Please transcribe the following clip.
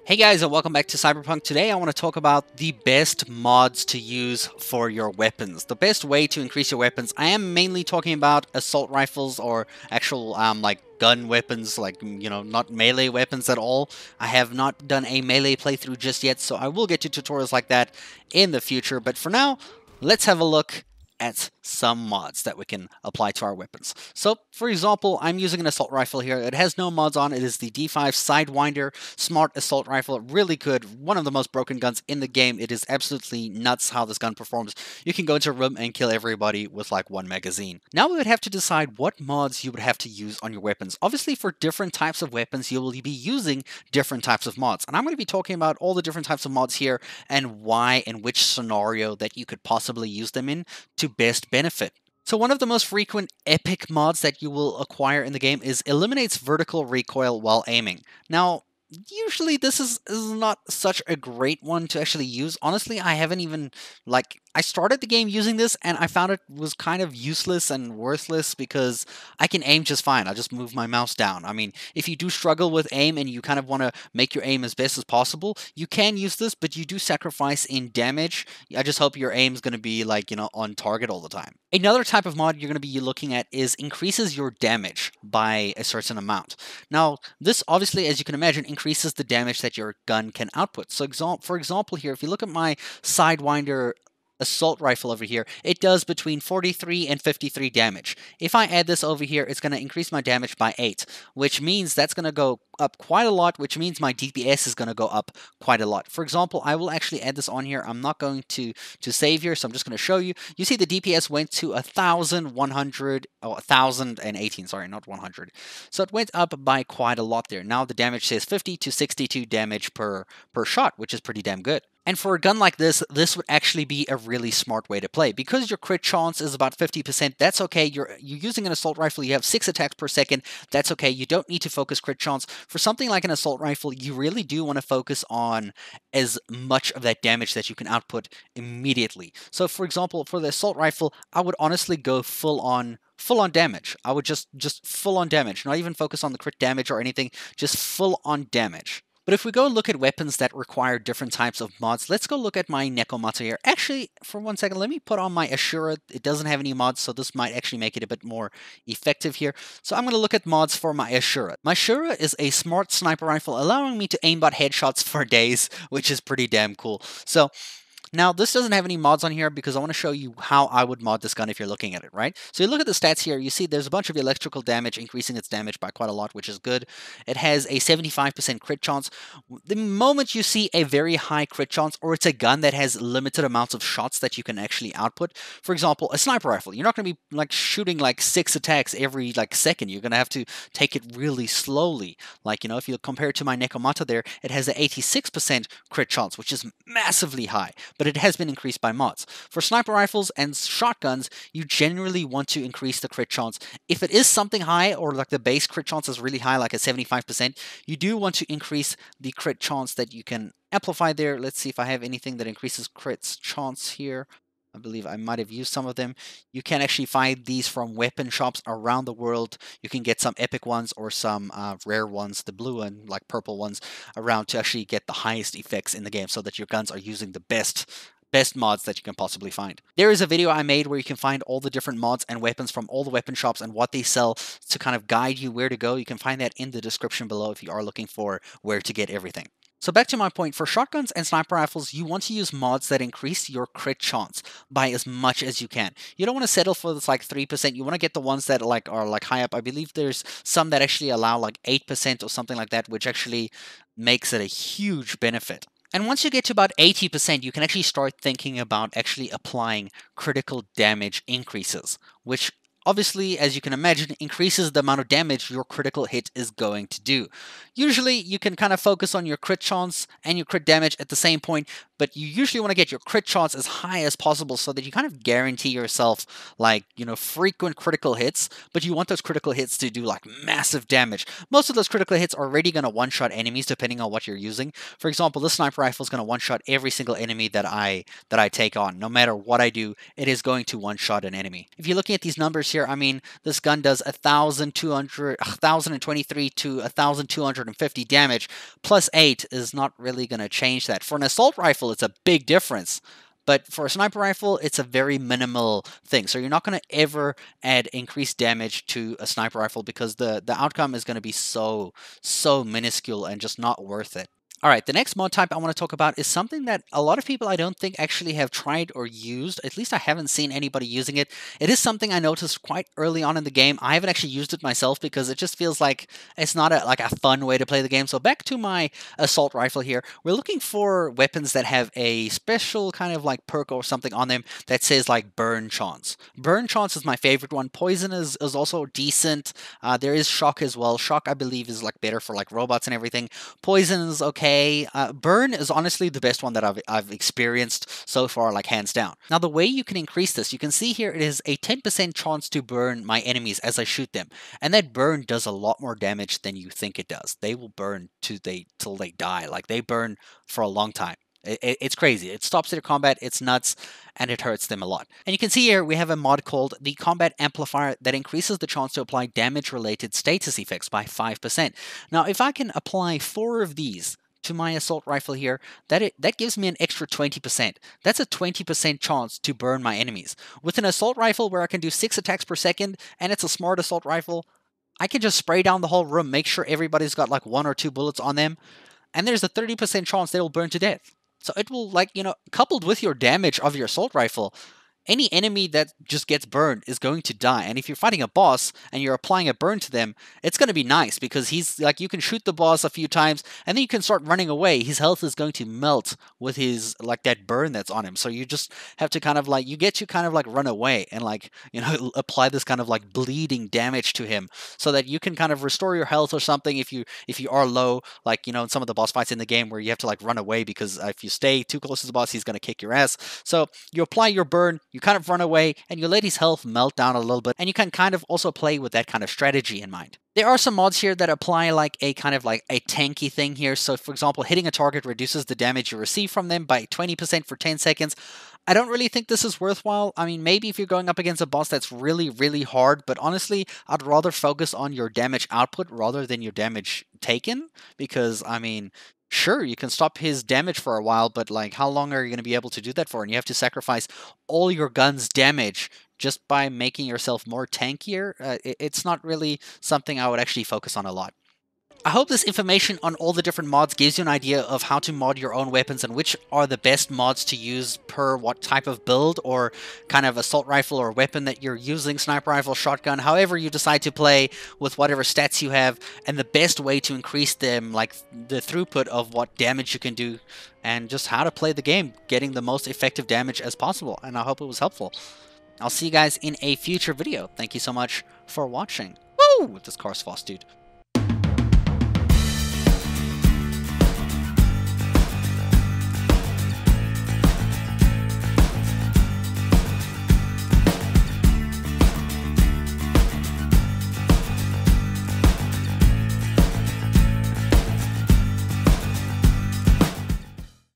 Hey guys, and welcome back to Cyberpunk. Today I want to talk about the best mods to use for your weapons. The best way to increase your weapons. I am mainly talking about assault rifles or actual like gun weapons, like not melee weapons at all. I have not done a melee playthrough just yet, so I will get to tutorials like that in the future. But for now, let's have a look at some mods that we can apply to our weapons. So, for example, I'm using an assault rifle here. It has no mods on. It is the D5 Sidewinder Smart Assault Rifle. Really good. One of the most broken guns in the game. It is absolutely nuts how this gun performs. You can go into a room and kill everybody with like one magazine. Now we would have to decide what mods you would have to use on your weapons. Obviously, for different types of weapons, you will be using different types of mods. And I'm going to be talking about all the different types of mods here and why and which scenario that you could possibly use them in to best benefit. So one of the most frequent epic mods that you will acquire in the game is eliminates vertical recoil while aiming. Now, usually this is not such a great one to actually use. Honestly, I haven't even, I started the game using this and I found it was kind of useless and worthless because I can aim just fine. I just move my mouse down. I mean, if you do struggle with aim and you kind of want to make your aim as best as possible, you can use this, but you do sacrifice in damage. I just hope your aim is going to be on target all the time. Another type of mod you're going to be looking at is increases your damage by a certain amount. Now, this obviously, as you can imagine, increases the damage that your gun can output. So for example here, if you look at my Sidewinder assault rifle over here, it does between 43 and 53 damage. If I add this over here, it's going to increase my damage by 8, which means that's going to go up quite a lot, which means my DPS is going to go up quite a lot. For example, I will actually add this on here. I'm not going to save here, so I'm just going to show you. You see the DPS went to 1,018, sorry, not 100. So it went up by quite a lot there. Now the damage says 50 to 62 damage per shot, which is pretty damn good. And for a gun like this would actually be a really smart way to play. Because your crit chance is about 50%, that's okay. You're using an assault rifle, you have 6 attacks per second, that's okay. You don't need to focus crit chance. For something like an assault rifle, you really do want to focus on as much of that damage that you can output immediately. So for example, for the assault rifle, I would honestly go full on damage. I would just full on damage, not even focus on the crit damage or anything, just full on damage. But if we go look at weapons that require different types of mods, let's go look at my Nekomata here. Actually, for 1 second, let me put on my Ashura. It doesn't have any mods, so this might actually make it a bit more effective here. So I'm going to look at mods for my Ashura. My Ashura is a smart sniper rifle, allowing me to aimbot headshots for days, which is pretty damn cool. So now, this doesn't have any mods on here because I want to show you how I would mod this gun if you're looking at it, right? So you look at the stats here, you see there's a bunch of electrical damage, increasing its damage by quite a lot, which is good. It has a 75% crit chance. The moment you see a very high crit chance, or it's a gun that has limited amounts of shots that you can actually output, for example, a sniper rifle, you're not going to be shooting 6 attacks every second. You're going to have to take it really slowly. If you compare it to my Nekomata there, it has an 86% crit chance, which is massively high, but it has been increased by mods. For sniper rifles and shotguns, you generally want to increase the crit chance. If it is something high, or the base crit chance is really high, like a 75%, you do want to increase the crit chance that you can amplify there. Let's see if I have anything that increases crit chance here. I believe I might have used some of them. You can actually find these from weapon shops around the world. You can get some epic ones or some rare ones, the blue and purple ones around, to actually get the highest effects in the game so that your guns are using the best mods that you can possibly find. There is a video I made where you can find all the different mods and weapons from all the weapon shops and what they sell to kind of guide you where to go. You can find that in the description below if you are looking for where to get everything. So back to my point, for shotguns and sniper rifles, you want to use mods that increase your crit chance by as much as you can. You don't want to settle for this 3%. You want to get the ones that are high up. I believe there's some that actually allow 8% or something like that, which actually makes it a huge benefit. And once you get to about 80%, you can actually start thinking about actually applying critical damage increases, which obviously, as you can imagine, increases the amount of damage your critical hit is going to do. Usually, you can kind of focus on your crit chance and your crit damage at the same point, but you usually want to get your crit chance as high as possible so that you kind of guarantee yourself like, frequent critical hits, but you want those critical hits to do like massive damage. Most of those critical hits are already going to one-shot enemies depending on what you're using. For example, this sniper rifle is going to one-shot every single enemy that I take on. No matter what I do, it is going to one-shot an enemy. If you're looking at these numbers here, I mean, this gun does 1,023 to 1,250 damage, plus 8 is not really going to change that. For an assault rifle, it's a big difference. But for a sniper rifle, it's a very minimal thing. So you're not going to ever add increased damage to a sniper rifle because the outcome is going to be so minuscule and just not worth it. All right, the next mod type I want to talk about is something that a lot of people I don't think actually have tried or used. At least I haven't seen anybody using it. It is something I noticed quite early on in the game. I haven't actually used it myself because it just feels like it's not like a fun way to play the game. So back to my assault rifle here. We're looking for weapons that have a special kind of like perk or something on them that says like burn chance. Burn chance is my favorite one. Poison is also decent. There is shock as well. Shock I believe is like better for like robots and everything. Poison is okay. Burn is honestly the best one that I've experienced so far, like hands down. Now the way you can increase this, you can see here it is a 10% chance to burn my enemies as I shoot them, and that burn does a lot more damage than you think it does. They will burn till they die. Like they burn for a long time. It's crazy. It stops their combat, it's nuts, and it hurts them a lot. And you can see here we have a mod called the Combat Amplifier that increases the chance to apply damage-related status effects by 5%. Now, if I can apply 4 of these to my assault rifle here, that gives me an extra 20%. That's a 20% chance to burn my enemies. With an assault rifle where I can do 6 attacks per second, and it's a smart assault rifle, I can just spray down the whole room, make sure everybody's got like 1 or 2 bullets on them, and there's a 30% chance they will burn to death. So it will, like, coupled with your damage of your assault rifle, any enemy that just gets burned is going to die. And if you're fighting a boss and you're applying a burn to them, it's going to be nice because he's like, you can shoot the boss a few times and then you can start running away. His health is going to melt with his, like, that burn that's on him. So you just have to kind of like, you get to kind of like run away and like, apply this kind of like bleeding damage to him so that you can kind of restore your health or something if you are low, like, in some of the boss fights in the game where you have to like run away because if you stay too close to the boss, he's going to kick your ass. So you apply your burn, you kind of run away, and you let his health melt down a little bit, and you can kind of also play with that kind of strategy in mind. There are some mods here that apply like a kind of like a tanky thing here. So for example, hitting a target reduces the damage you receive from them by 20% for 10 seconds. I don't really think this is worthwhile. I mean, maybe if you're going up against a boss that's really, really hard, but honestly, I'd rather focus on your damage output rather than your damage taken, because, I mean, sure, you can stop his damage for a while, but like, how long are you going to be able to do that for? And you have to sacrifice all your gun's damage just by making yourself more tankier. It's not really something I would actually focus on a lot. I hope this information on all the different mods gives you an idea of how to mod your own weapons and which are the best mods to use per what type of build or kind of assault rifle or weapon that you're using, sniper rifle, shotgun, however you decide to play with whatever stats you have, and the best way to increase them, like the throughput of what damage you can do, and just how to play the game, getting the most effective damage as possible. And I hope it was helpful. I'll see you guys in a future video. Thank you so much for watching. Woo! This car's fast, dude.